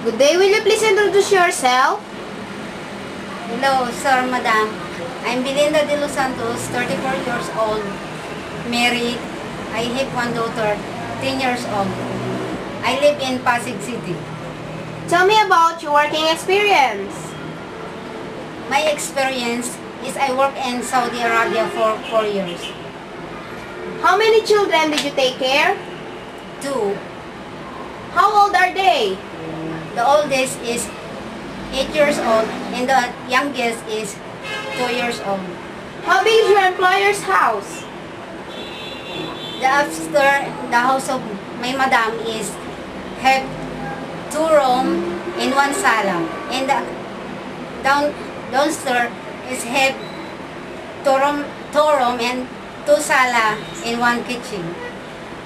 Good day, will you please introduce yourself? Hello, sir, madam. I'm Belinda de Los Santos, 34 years old, married. I have one daughter, 10 years old. I live in Pasig City. Tell me about your working experience. My experience is I work in Saudi Arabia for 4 years. How many children did you take care? 2. How old are they? The oldest is 8 years old and the youngest is 2 years old. How big is your employer's house? The house of my madam is have 2 rooms and 1 sala. And the downstairs is have 2 room and 2 sala and 1 kitchen.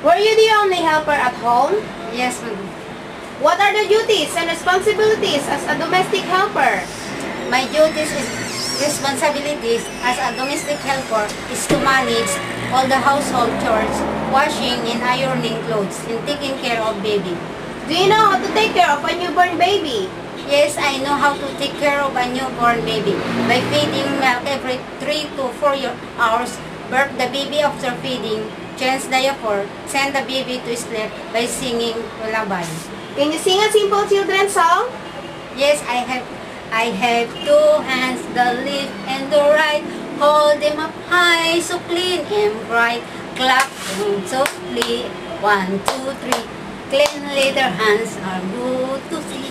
Were you the only helper at home? Yes, ma'am. What are the duties and responsibilities as a domestic helper? My duties and responsibilities as a domestic helper is to manage all the household chores, washing and ironing clothes, and taking care of baby. Do you know how to take care of a newborn baby? Yes, I know how to take care of a newborn baby by feeding milk every 3 to 4 hours, birth the baby after feeding, change diaper, send the baby to sleep by singing lullaby. Can you sing a simple children's song? Yes, I have 2 hands, the left and the right. Hold them up high, so clean and bright. Clap them softly, 1, 2, 3. Cleanly their hands are good to see.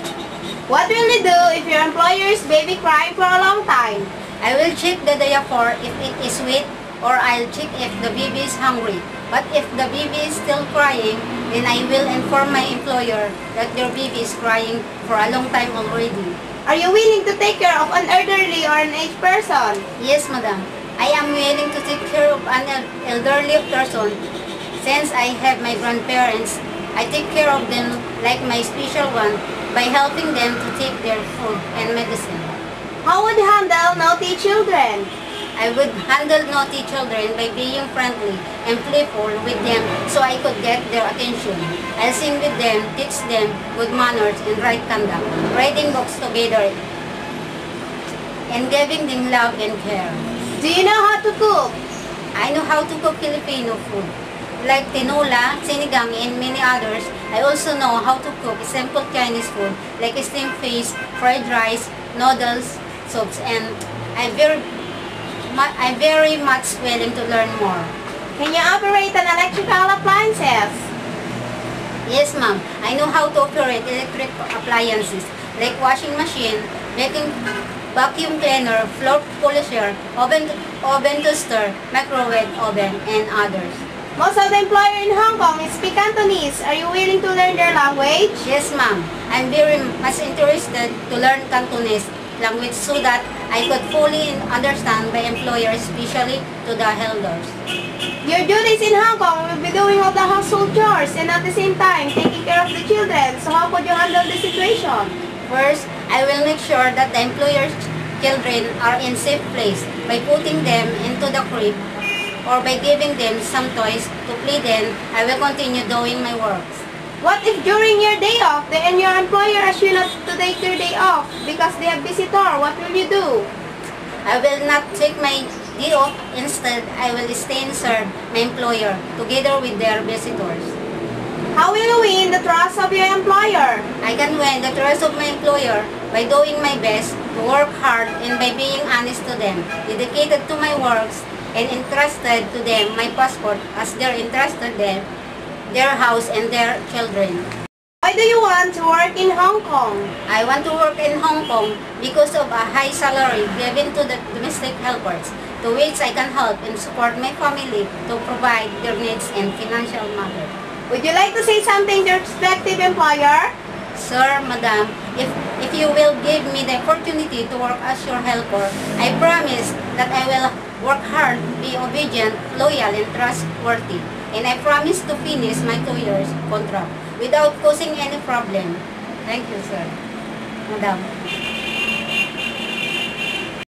What will you do if your employer's baby crying for a long time? I will check the diaper if it is wet, or I'll check if the baby is hungry. But if the baby is still crying, then I will inform my employer that their baby is crying for a long time already. Are you willing to take care of an elderly or an aged person? Yes, madam. I am willing to take care of an elderly person. Since I have my grandparents, I take care of them like my special one by helping them to take their food and medicine. How would you handle naughty children? I would handle naughty children by being friendly and playful with them so I could get their attention. I'll sing with them, teach them good manners and right conduct, reading books together, and giving them love and care. Do you know how to cook? I know how to cook Filipino food, like tinola, sinigang, and many others. I also know how to cook simple Chinese food, like steamed fish, fried rice, noodles, soups, and I'm very much willing to learn more. Can you operate an electrical appliances? Yes, ma'am. I know how to operate electric appliances like washing machine, vacuum cleaner, floor polisher, oven toaster, microwave oven, and others. Most of the employers in Hong Kong speak Cantonese. Are you willing to learn their language? Yes, ma'am. I'm very much interested to learn Cantonese language so that I could fully understand my employer, especially to the elders. Your duties in Hong Kong will be doing all the household chores and at the same time taking care of the children. So how could you handle the situation? First, I will make sure that the employer's children are in safe place by putting them into the crib or by giving them some toys to play. Then I will continue doing my works. What if during your day off, and your employer asks you not to take your day off because they have visitor? What will you do? I will not take my day off. Instead, I will stay and serve my employer together with their visitors. How will you win the trust of your employer? I can win the trust of my employer by doing my best to work hard and by being honest to them, dedicated to my works, and entrusted to them my passport as they're entrusted them their house and their children. Why do you want to work in Hong Kong? I want to work in Hong Kong because of a high salary given to the domestic helpers, to which I can help and support my family to provide their needs and financial matter. Would you like to say something to your prospective employer? Sir, madam, if you will give me the opportunity to work as your helper, I promise that I will work hard, be obedient, loyal, and trustworthy. And I promise to finish my 2 years contract without causing any problem. Thank you, sir. Madam.